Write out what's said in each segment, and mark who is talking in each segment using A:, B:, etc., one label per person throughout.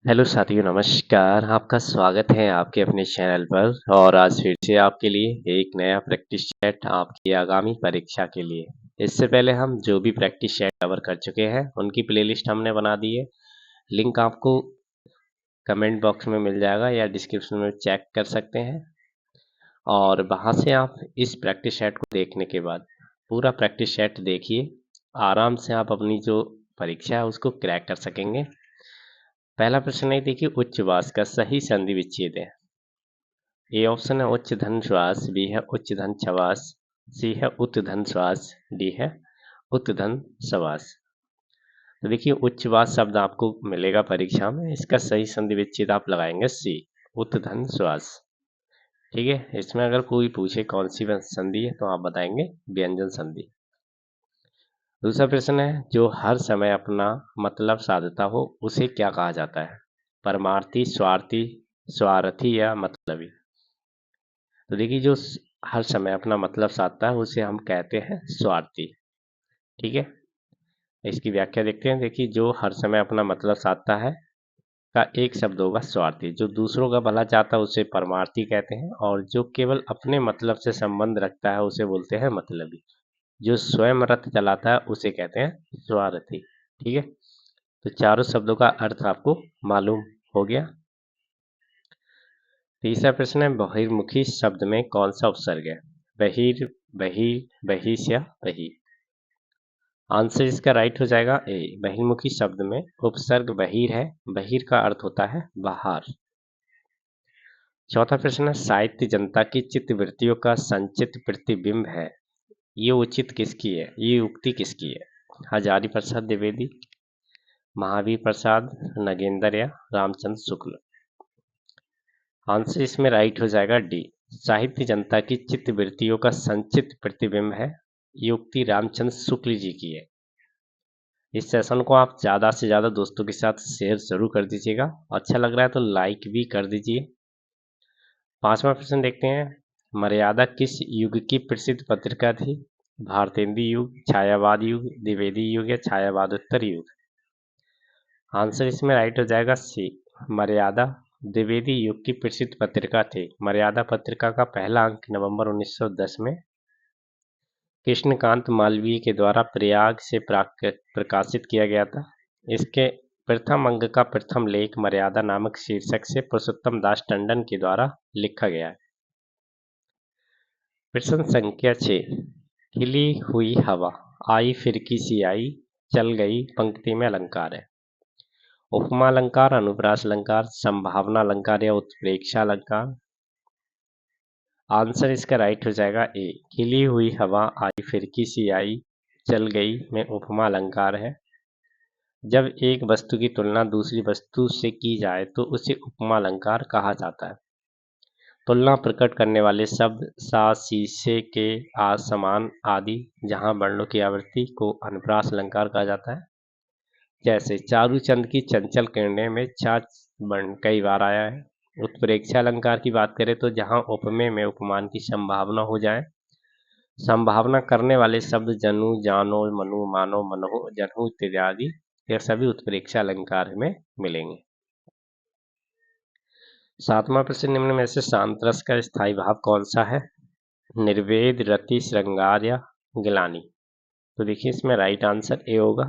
A: Hello साथियों, नमस्कार। आपका स्वागत है आपके अपने चैनल पर और आज फिर से आपके लिए एक नया प्रैक्टिस सेट आपकी आगामी परीक्षा के लिए। इससे पहले हम जो भी प्रैक्टिस सेट कवर कर चुके हैं उनकी प्लेलिस्ट हमने बना दी है। लिंक आपको कमेंट बॉक्स में मिल जाएगा या डिस्क्रिप्शन में चेक कर सकते हैं और वहां से आप इस प्रैक्टिस सेट को देखने के बाद पूरा प्रैक्टिस सेट देखिए। आराम से आप अपनी जो परीक्षा है उसको क्रैक कर सकेंगे। पहला प्रश्न है, देखिए उच्च वास का सही संधि विच्छेद है। ए ऑप्शन है उच्च धन श्वास, बी है उच्च धन छवास, सी है उच्च धन श्वास, डी है उच्च धन सवास। तो देखिए उच्चवास शब्द आपको मिलेगा परीक्षा में, इसका सही संधि विच्छेद आप लगाएंगे सी, उच्च धन श्वास। ठीक है, इसमें अगर कोई पूछे कौन सी संधि है तो आप बताएंगे व्यंजन संधि। दूसरा प्रश्न है, जो हर समय अपना मतलब साधता हो उसे क्या कहा जाता है? परमार्थी, स्वार्थी, स्वार्थी या मतलबी? तो देखिए जो हर समय अपना मतलब साधता है उसे हम कहते हैं स्वार्थी। ठीक है, इसकी व्याख्या देखते हैं। देखिए जो हर समय अपना मतलब साधता है का एक शब्द होगा स्वार्थी। जो दूसरों का भला चाहता है उसे परमार्थी कहते हैं और जो केवल अपने मतलब से संबंध रखता है उसे बोलते हैं मतलबी। जो स्वयं रथ चलाता है उसे कहते हैं स्वार्थी। ठीक है, तो चारों शब्दों का अर्थ आपको मालूम हो गया। तीसरा प्रश्न है, बहिर्मुखी शब्द में कौन सा उपसर्ग है? बहिर, बहिर, बहिष या बही? आंसर इसका राइट हो जाएगा ए। बहिर्मुखी शब्द में उपसर्ग बहिर है। बहिर का अर्थ होता है बाहर। चौथा प्रश्न है, साहित्य जनता की चित्तवृत्तियों का संचित प्रतिबिंब है। ये उचित किसकी है? ये उक्ति किसकी है? हजारी प्रसाद द्विवेदी, महावीर प्रसाद, नगेंद्र या रामचंद्र शुक्ल? आंसर इसमें राइट हो जाएगा डी। साहित्य जनता की चित्तवृत्तियों का संचित प्रतिबिंब है। ये उक्ति रामचंद्र शुक्ल जी की है। इस सेशन को आप ज़्यादा से ज़्यादा दोस्तों के साथ शेयर जरूर कर दीजिएगा। अच्छा लग रहा है तो लाइक भी कर दीजिए। पांचवा प्रश्न देखते हैं, मर्यादा किस युग की प्रसिद्ध पत्रिका थी? भारतेंदु युग, छायावाद युग, द्विवेदी युग या छायावादोत्तर युग? आंसर इसमें राइट हो जाएगा सी। मर्यादा द्विवेदी युग की प्रसिद्ध पत्रिका थी। मर्यादा पत्रिका का पहला अंक नवंबर 1910 में कृष्णकांत मालवीय के द्वारा प्रयाग से प्रकाशित किया गया था। इसके प्रथम अंक का प्रथम लेख मर्यादा नामक शीर्षक से पुरुषोत्तम दास टंडन के द्वारा लिखा गया है। प्रश्न संख्या 6, खिली हुई हवा आई फिरकी सी आई, चल गई पंक्ति में अलंकार है। उपमा अलंकार, अनुप्रास अलंकार, संभावना अलंकार या उत्प्रेक्षा अलंकार? आंसर इसका राइट हो जाएगा ए। खिली हुई हवा आई फिरकी सी आई, चल गई में उपमा अलंकार है। जब एक वस्तु की तुलना दूसरी वस्तु से की जाए तो उसे उपमा अलंकार कहा जाता है। तुलना प्रकट करने वाले शब्द सा, शीशे के, आ, समान आदि जहां वर्णों की आवृत्ति को अनुप्रास अलंकार कहा जाता है। जैसे चारूचंद की चंचल किरणें में चा वर्ण कई बार आया है। उत्प्रेक्षा अलंकार की बात करें तो जहां उपमेय में उपमान की संभावना हो जाए। संभावना करने वाले शब्द जनु, जानो, मनु, मानो, मनहो, जनहु इत्यादि यह सभी उत्प्रेक्षा अलंकार में मिलेंगे। सातवां प्रश्न, निम्न में से शांत रस का स्थायी भाव कौन सा है? निर्वेद, रति, श्रृंगार या गिलानी? तो देखिए इसमें राइट आंसर ए होगा।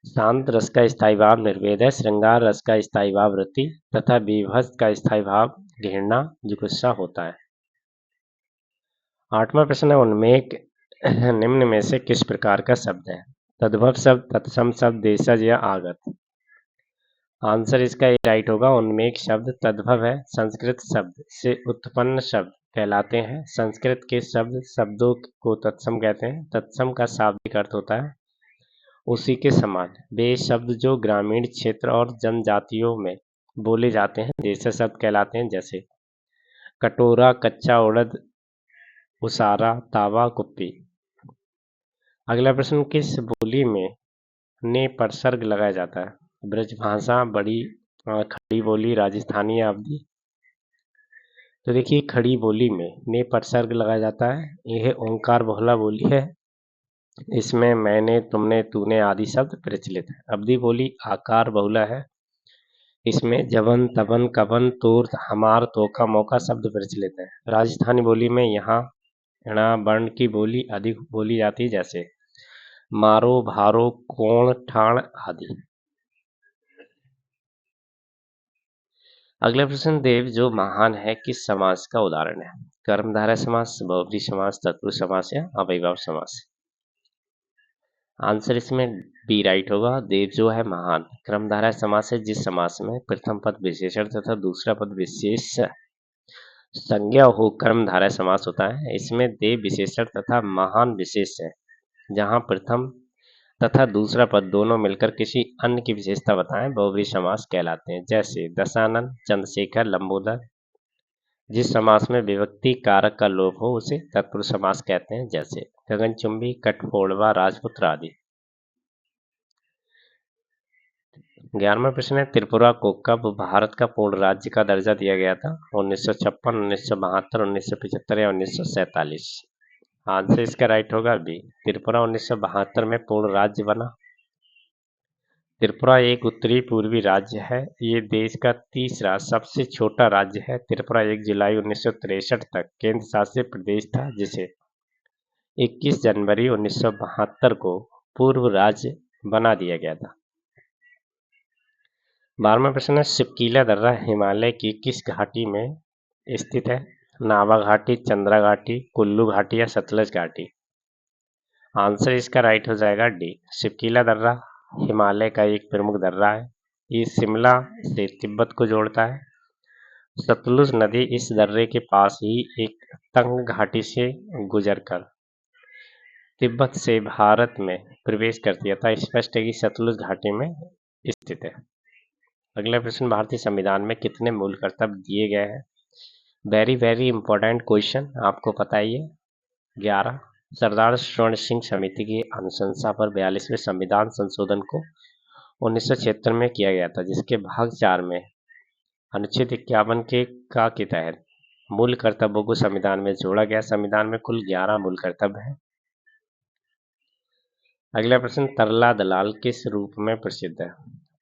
A: शांत रस का स्थायी भाव निर्वेद है, श्रृंगार रस का स्थायी भाव रति तथा विभत्स का स्थायी भाव घृणा, जुगुस्सा होता है। आठवां प्रश्न है, उन्मेष निम्न में से किस प्रकार का शब्द है? तद्भव शब्द, तत्सम शब्द, देशज या आगत? आंसर इसका ये राइट होगा। उन्मेष शब्द तद्भव है, संस्कृत शब्द से उत्पन्न शब्द कहलाते हैं। संस्कृत के शब्दों को तत्सम कहते हैं। तत्सम का शाब्दिक अर्थ होता है उसी के समान। वे शब्द जो ग्रामीण क्षेत्र और जनजातियों में बोले जाते हैं देशज शब्द कहलाते हैं। जैसे कटोरा, कच्चा उड़द, उसारा, तावा, कुप्पी। अगला प्रश्न, किस बोली में ने पर सर्ग लगाया जाता है? ब्रजभाषा, बड़ी खड़ी बोली, राजस्थानी या अवधी? तो देखिए खड़ी बोली में ने पर सर्ग लगाया जाता है। यह ओंकार बहुला बोली है। इसमें मैंने, तुमने, तूने आदि शब्द प्रचलित है। अवधी बोली आकार बहुला है। इसमें जबन तबन कबन तोर हमार तोका मौका शब्द प्रचलित है। राजस्थानी बोली में यहाँ ण वर्ण की बोली अधिक बोली जाती है, जैसे मारो भारो कोण ठाण आदि। अगला प्रश्न, देव जो महान है किस समास का उदाहरण है? कर्मधारय समास, बहुब्री समास, तत्पुरुष समास या अव्ययभाव समास? आंसर इसमें बी राइट होगा। देव जो है महान कर्मधारय समास है जिस समास में प्रथम पद विशेषण तथा दूसरा पद विशेष संज्ञा हो कर्मधारय समास होता है। इसमें देव विशेषण तथा महान विशेष है, जहां प्रथम तथा दूसरा पद दोनों मिलकर किसी अन्य की विशेषता बताएं बहुव्रीहि समास कहलाते हैं, जैसे दशानन, चंद्रशेखर, लंबोदर। जिस समास में विभक्ति कारक का लोप हो उसे तत्पुरुष समास कहते हैं, जैसे गगनचुंबी, कठफोड़वा, राजपुत्र आदि। 11वां प्रश्न है, त्रिपुरा को कब भारत का पूर्ण राज्य का दर्जा दिया गया था? 1956, 1972, 1975 या 1947? आंसर इसका राइट होगा बी। त्रिपुरा 1972 में पूर्ण राज्य बना। त्रिपुरा एक उत्तरी पूर्वी राज्य है। ये देश का तीसरा सबसे छोटा राज्य है। त्रिपुरा 1 जुलाई 1963 तक केंद्र शासित प्रदेश था, जिसे 21 जनवरी 1972 को पूर्व राज्य बना दिया गया था। 12वां प्रश्न है, शिपकीला दर्रा हिमालय की किस घाटी में स्थित है? नावा घाटी, चंद्रा घाटी, कुल्लू घाटी या सतलज घाटी? आंसर इसका राइट हो जाएगा डी। शिपकीला दर्रा हिमालय का एक प्रमुख दर्रा है। ये शिमला से तिब्बत को जोड़ता है। सतलुज नदी इस दर्रे के पास ही एक तंग घाटी से गुजरकर तिब्बत से भारत में प्रवेश करती है, अतः स्पष्ट है कि सतलुज घाटी में स्थित है। अगला प्रश्न, भारतीय संविधान में कितने मूल कर्तव्य दिए गए हैं? वेरी वेरी इंपॉर्टेंट क्वेश्चन, आपको पता ही है। 11। सरदार स्वर्ण सिंह समिति की अनुशंसा पर 42वें संविधान संशोधन को 1976 में किया गया था, जिसके भाग 4 में अनुच्छेद 51 के तहत मूल कर्तव्यों को संविधान में जोड़ा गया। संविधान में कुल 11 मूल कर्तव्य हैं। अगला प्रश्न, तरला दलाल किस रूप में प्रसिद्ध है?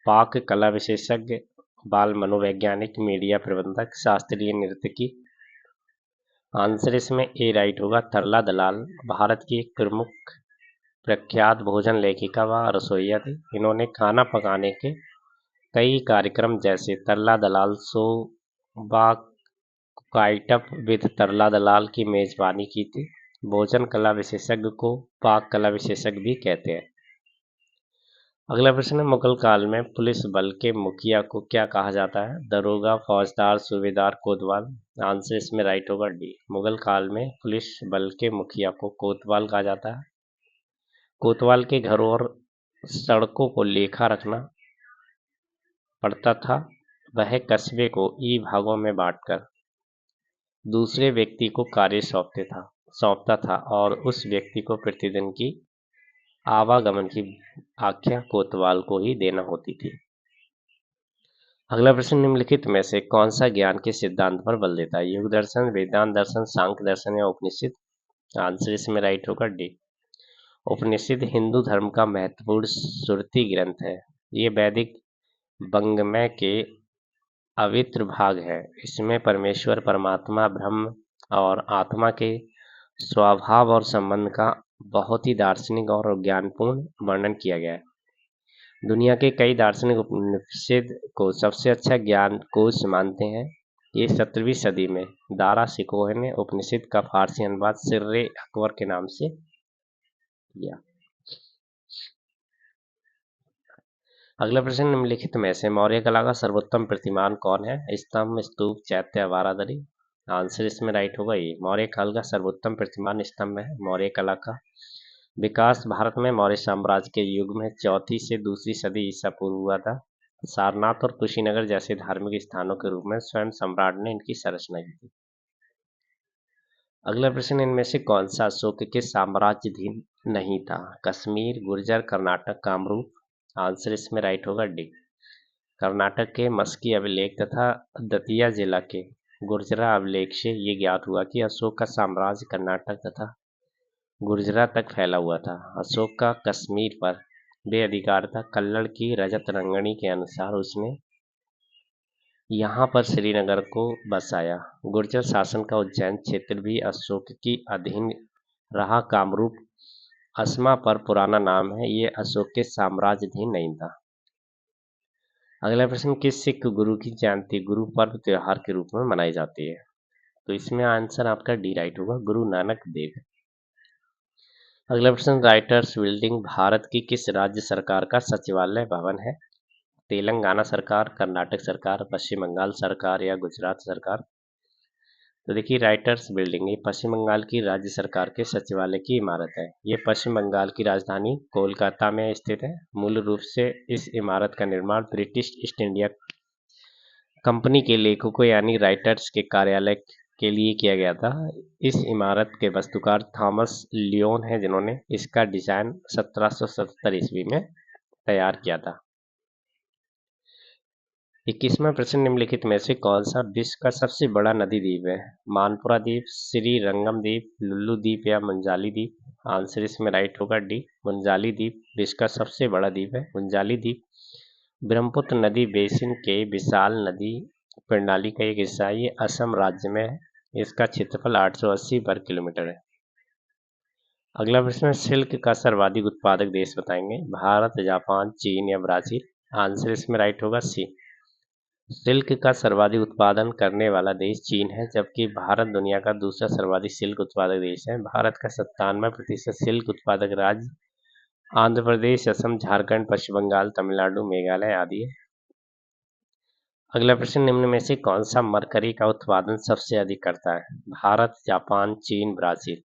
A: पाक कला विशेषज्ञ, बाल मनोवैज्ञानिक, मीडिया प्रबंधक, शास्त्रीय नर्तकी? आंसर इसमें ए राइट होगा। तरला दलाल भारत की एक प्रमुख प्रख्यात भोजन लेखिका व रसोइया थी। इन्होंने खाना पकाने के कई कार्यक्रम जैसे तरला दलाल शो, काइटअप विद तरला दलाल की मेजबानी की थी। भोजन कला विशेषज्ञ को पाक कला विशेषज्ञ भी कहते हैं। अगला प्रश्न है, मुगल काल में पुलिस बल के मुखिया को क्या कहा जाता है? दरोगा, फौजदार, सूबेदार, कोतवाल? आंसर इसमें राइट होगा डी। मुगल काल में पुलिस बल के मुखिया को कोतवाल कहा जाता है। कोतवाल के घरों और सड़कों को लेखा रखना पड़ता था। वह कस्बे को ई भागों में बांटकर दूसरे व्यक्ति को कार्य सौंपता था और उस व्यक्ति को प्रतिदिन की आवागमन की आज्ञा कोतवाल को ही देना होती थी। अगला प्रश्न, निम्नलिखित में से कौन सा ज्ञान के सिद्धांत पर बल देता है? योग दर्शन, वेदांत दर्शन, सांख्य दर्शन या उपनिषद? आंसर इसमें राइट होगा डी। उपनिषद हिंदू धर्म का महत्वपूर्ण श्रुति ग्रंथ है। ये वैदिक वाङ्मय के अवित्र भाग है। इसमें परमेश्वर, परमात्मा, ब्रह्म और आत्मा के स्वभाव और संबंध का बहुत ही दार्शनिक और ज्ञानपूर्ण वर्णन किया गया है। दुनिया के कई दार्शनिक उपनिषद को सबसे अच्छा ज्ञान कोश मानते हैं। ये 17वीं सदी में दारा शिकोह ने उपनिषद का फारसी अनुवाद सिर्रे अकबर के नाम से किया। अगला प्रश्न, निम्नलिखित में से मौर्य कला का सर्वोत्तम प्रतिमान कौन है? स्तंभ, स्तूप, चैत्य, बारादरी? आंसर इसमें राइट होगा ये। मौर्य काल का सर्वोत्तम प्रतिमान स्तंभ है। मौर्य कला का विकास भारत में मौर्य साम्राज्य के युग में 4वीं से 2री सदी ईसा पूर्व हुआ था। सारनाथ और कुशीनगर जैसे धार्मिक स्थानों के रूप में स्वयं सम्राट ने इनकी संरचना की थी। अगला प्रश्न, इनमें से कौन सा अशोक के साम्राज्याधीन नहीं था? कश्मीर, गुर्जर, कर्नाटक, कामरूप? आंसर इसमें राइट होगा डी। कर्नाटक के मस्की अभिलेख तथा दतिया जिला के गुर्जरा अभिलेख से ये ज्ञात हुआ कि अशोक का साम्राज्य कर्नाटक तथा गुर्जरा तक फैला हुआ था। अशोक का कश्मीर पर बेअधिकार था। कल्लड़ की रजत रंगनी के अनुसार उसने यहाँ पर श्रीनगर को बसाया। गुर्जर शासन का उज्जैन क्षेत्र भी अशोक की अधीन रहा। कामरूप असमा पर पुराना नाम है, ये अशोक के साम्राज्याधीन नहीं था। अगला प्रश्न, किस सिख गुरु की जयंती गुरु पर्व त्योहार के रूप में मनाई जाती है? तो इसमें आंसर आपका डी राइट होगा, गुरु नानक देव। अगला प्रश्न, राइटर्स बिल्डिंग भारत की किस राज्य सरकार का सचिवालय भवन है? तेलंगाना सरकार, कर्नाटक सरकार, पश्चिम बंगाल सरकार या गुजरात सरकार? तो देखिए, राइटर्स बिल्डिंग ये पश्चिम बंगाल की राज्य सरकार के सचिवालय की इमारत है। ये पश्चिम बंगाल की राजधानी कोलकाता में स्थित है। मूल रूप से इस इमारत का निर्माण ब्रिटिश ईस्ट इंडिया कंपनी के लेखकों यानी राइटर्स के कार्यालय के लिए किया गया था। इस इमारत के वास्तुकार थॉमस लियोन हैं, जिन्होंने इसका डिजाइन 1777 ईस्वी में तैयार किया था। 21वां प्रश्न, निम्नलिखित में से कौन सा विश्व का सबसे बड़ा नदी द्वीप है? मानपुरा द्वीप, श्री रंगम द्वीप, लुल्लू द्वीप या मुंजाली द्वीप? आंसर इसमें राइट होगा डी, मुंजाली द्वीप विश्व का सबसे बड़ा द्वीप है। मुंजाली द्वीप ब्रह्मपुत्र नदी बेसिन के विशाल नदी प्रणाली का एक हिस्सा है। ये असम राज्य में है। इसका क्षेत्रफल 880 वर्ग किलोमीटर है। अगला प्रश्न है, सिल्क का सर्वाधिक उत्पादक देश बताएंगे? भारत, जापान, चीन या ब्राजील? आंसर इसमें राइट होगा सी, सिल्क का सर्वाधिक उत्पादन करने वाला देश चीन है, जबकि भारत दुनिया का दूसरा सर्वाधिक सिल्क उत्पादक देश है। भारत का 97% सिल्क उत्पादक राज्य आंध्र प्रदेश, असम, झारखंड, पश्चिम बंगाल, तमिलनाडु, मेघालय आदि है। अगला प्रश्न, निम्न में से कौन सा मरकरी का उत्पादन सबसे अधिक करता है? भारत, जापान, चीन, ब्राजील?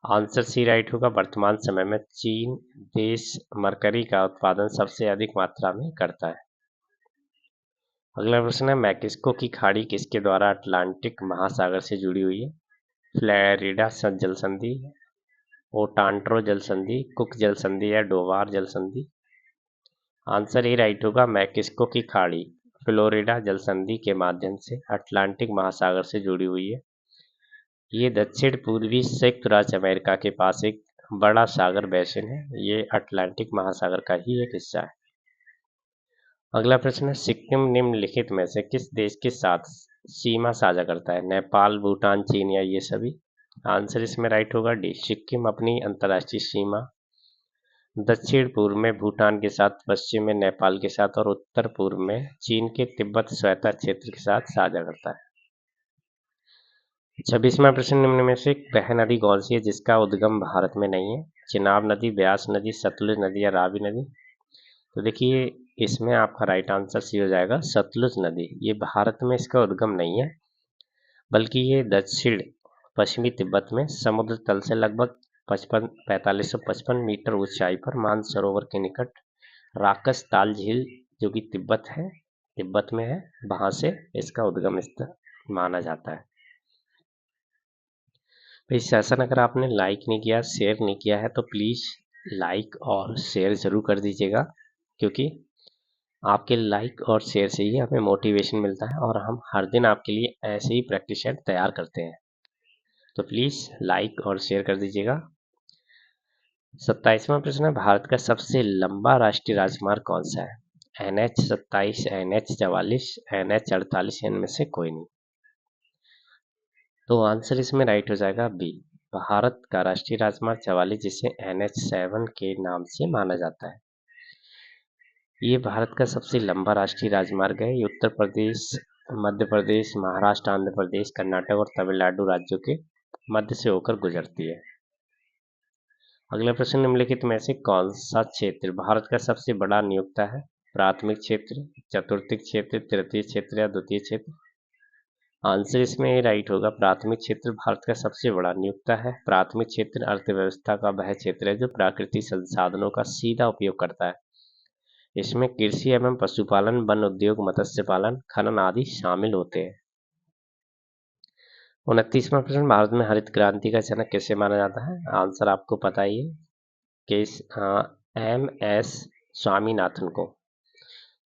A: आंसर सी राइट होगा, वर्तमान समय में चीन देश मरकरी का उत्पादन सबसे अधिक मात्रा में करता है। अगला प्रश्न है, मैक्सिको की खाड़ी किसके द्वारा अटलांटिक महासागर से जुड़ी हुई है? फ्लोरिडा जल संधि, ओटांट्रो जल संधि, कुक जल संधि या डोवार जल संधि? आंसर ए राइट होगा, मैक्सिको की खाड़ी फ्लोरिडा जल संधि के माध्यम से अटलांटिक महासागर से जुड़ी हुई है। ये दक्षिण पूर्वी संयुक्त राज्य अमेरिका के पास एक बड़ा सागर बेसिन है। ये अटलांटिक महासागर का ही एक हिस्सा है। अगला प्रश्न है, सिक्किम निम्नलिखित में से किस देश के साथ सीमा साझा करता है? नेपाल, भूटान, चीन या ये सभी? आंसर इसमें राइट होगा डी, सिक्किम अपनी अंतर्राष्ट्रीय सीमा दक्षिण पूर्व में भूटान के साथ, पश्चिम में नेपाल के साथ और उत्तर पूर्व में चीन के तिब्बत स्वायत्त क्षेत्र के साथ साझा करता है। 26वां प्रश्न, निम्न में से वह नदी कौन सी है जिसका उद्गम भारत में नहीं है? चिनाब नदी, ब्यास नदी, सतलुज नदी या रावी नदी? तो देखिए, इसमें आपका राइट आंसर सी हो जाएगा, सतलुज नदी। ये भारत में इसका उद्गम नहीं है, बल्कि ये दक्षिण पश्चिमी तिब्बत में समुद्र तल से लगभग 4555 मीटर ऊंचाई पर मानसरोवर के निकट राकस ताल झील, जो कि तिब्बत में है, वहां से इसका उद्गम स्थल माना जाता है। इस सेशन अगर आपने लाइक नहीं किया, शेयर नहीं किया है, तो प्लीज़ लाइक और शेयर ज़रूर कर दीजिएगा, क्योंकि आपके लाइक और शेयर से ही हमें मोटिवेशन मिलता है और हम हर दिन आपके लिए ऐसे ही प्रैक्टिस सेट तैयार करते हैं। तो प्लीज़ लाइक और शेयर कर दीजिएगा। 27वां प्रश्न है, भारत का सबसे लंबा राष्ट्रीय राजमार्ग कौन सा है? NH 27, NH 44, NH 48, इनमें से कोई नहीं। तो आंसर इसमें राइट हो जाएगा बी, भारत का राष्ट्रीय राजमार्ग 44, जिसे NH 7 के नाम से माना जाता है। ये भारत का सबसे लंबा राष्ट्रीय राजमार्ग है। ये उत्तर प्रदेश, मध्य प्रदेश, महाराष्ट्र, आंध्र प्रदेश, कर्नाटक और तमिलनाडु राज्यों के मध्य से होकर गुजरती है। अगला प्रश्न, निम्नलिखित में से कौन सा क्षेत्र भारत का सबसे बड़ा नियोक्ता है? प्राथमिक क्षेत्र, चतुर्थिक क्षेत्र, तृतीय क्षेत्र या द्वितीय क्षेत्र? आंसर इसमें ए राइट होगा, प्राथमिक क्षेत्र भारत का सबसे बड़ा नियोक्ता है। प्राथमिक क्षेत्र अर्थव्यवस्था का वह क्षेत्र है जो प्राकृतिक संसाधनों का सीधा उपयोग करता है। इसमें कृषि एवं पशुपालन, वन उद्योग, मत्स्य पालन, खनन आदि शामिल होते हैं। 29वां प्रश्न, भारत में हरित क्रांति का जनक किसे माना जाता है? आंसर आपको पता ही है, MS स्वामीनाथन को।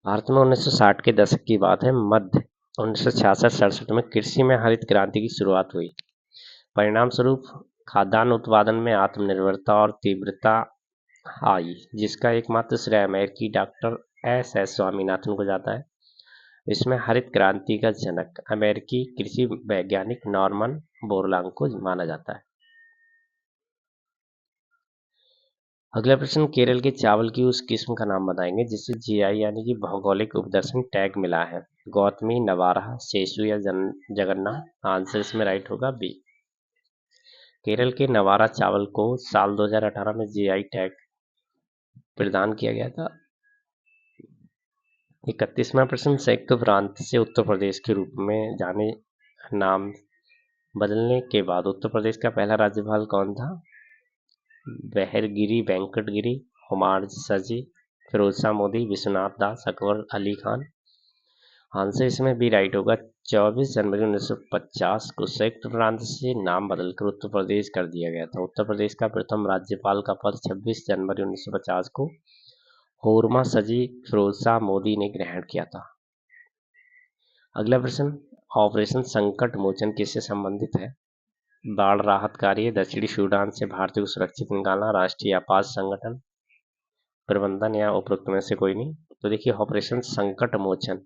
A: भारत में 1960 के दशक की बात है, मध्य 1966-67 में कृषि में हरित क्रांति की शुरुआत हुई। परिणाम स्वरूप खाद्यान्न उत्पादन में आत्मनिर्भरता और तीव्रता आई, जिसका एकमात्र श्रेय अमेरिकी डॉक्टर SS स्वामीनाथन को जाता है। इसमें हरित क्रांति का जनक अमेरिकी कृषि वैज्ञानिक नॉर्मन बोरलॉग को माना जाता है। अगला प्रश्न, केरल के चावल की उस किस्म का नाम बताएंगे जिसे जीआई यानी कि भौगोलिक उपदर्शन टैग मिला है। गौतमी, नवारा, सेसु या जगन्नाथ। आंसर इसमें राइट होगा बी। केरल के नवारा चावल को साल 2018 में जीआई टैग प्रदान किया गया था। 31वां प्रश्न, संयुक्त प्रांत से उत्तर प्रदेश के रूप में जाने नाम बदलने के बाद उत्तर प्रदेश का पहला राज्यपाल कौन था? बहरगिरी वेंकटगिरी, हुमायूं सजी, फिरोज शाह मोदी, विश्वनाथ दास, अकबर अली खान। आंसर इसमें भी राइट होगा। 24 जनवरी 1950 को संयुक्त प्रांत से नाम बदलकर उत्तर प्रदेश कर दिया गया था। उत्तर प्रदेश का प्रथम राज्यपाल का पद 26 जनवरी 1950 को हुर्मा सजी फिरोज शाह मोदी ने ग्रहण किया था। अगला प्रश्न, ऑपरेशन संकट मोचन किससे संबंधित है? बाढ़ राहत कार्य, दक्षिणी सूडान से भारतीय को सुरक्षित निकालना, राष्ट्रीय आपात संगठन प्रबंधन या उपरोक्त में से कोई नहीं। तो देखिए, ऑपरेशन संकट मोचन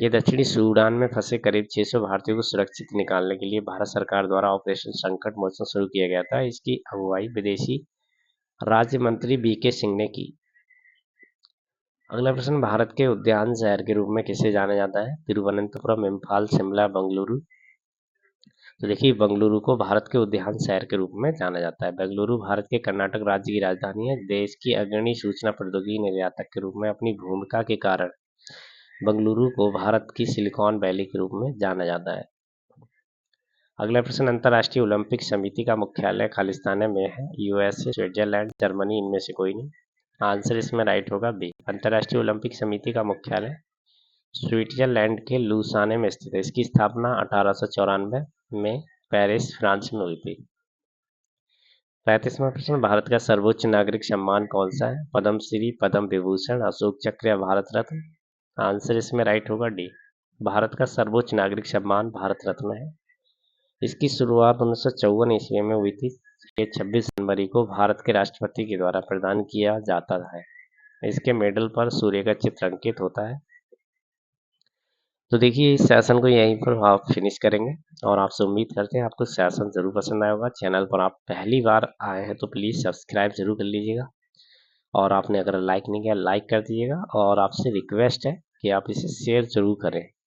A: ये दक्षिणी सूडान में फंसे करीब 600 भारतीयों को सुरक्षित निकालने के लिए भारत सरकार द्वारा ऑपरेशन संकट मोचन शुरू किया गया था। इसकी अगुवाई विदेशी राज्य मंत्री बीके सिंह ने की। अगला प्रश्न, भारत के उद्यान शहर के रूप में किसे जाना जाता है? तिरुवनंतपुरम, इम्फाल, शिमला, बेंगलुरु। तो देखिए, बेंगलुरु को भारत के उद्यान शहर के रूप में जाना जाता है। बेंगलुरु भारत के कर्नाटक राज्य की राजधानी है। देश की अग्रणी सूचना प्रौद्योगिकी निर्यातक के रूप में अपनी भूमिका के कारण बेंगलुरु को भारत की सिलिकॉन वैली के रूप में जाना जाता है। अगला प्रश्न, अंतर्राष्ट्रीय ओलंपिक समिति का मुख्यालय खालिस्तान में है। यूएसए, स्विट्जरलैंड, जर्मनी, इनमें से कोई नहीं। आंसर इसमें राइट होगा बी। अंतर्राष्ट्रीय ओलंपिक समिति का मुख्यालय स्विट्जरलैंड के लुसाने में स्थित है। इसकी स्थापना 1894 में पेरिस, फ्रांस में हुई थी। 35वां प्रश्न, भारत का सर्वोच्च नागरिक सम्मान कौन सा है? पद्म श्री, पद्म विभूषण, अशोक चक्र या भारत रत्न। आंसर इसमें राइट होगा डी। भारत का सर्वोच्च नागरिक सम्मान भारत रत्न है। इसकी शुरुआत 1954 ईस्वी में हुई थी। ये 26 जनवरी को भारत के राष्ट्रपति के द्वारा प्रदान किया जाता है। इसके मेडल पर सूर्य का चित्र अंकित होता है। तो देखिए, इस सेशन को यहीं पर आप फिनिश करेंगे और आपसे उम्मीद करते हैं आपको सेशन जरूर पसंद आया होगा। चैनल पर आप पहली बार आए हैं तो प्लीज़ सब्सक्राइब जरूर कर लीजिएगा और आपने अगर लाइक नहीं किया लाइक कर दीजिएगा और आपसे रिक्वेस्ट है कि आप इसे शेयर जरूर करें।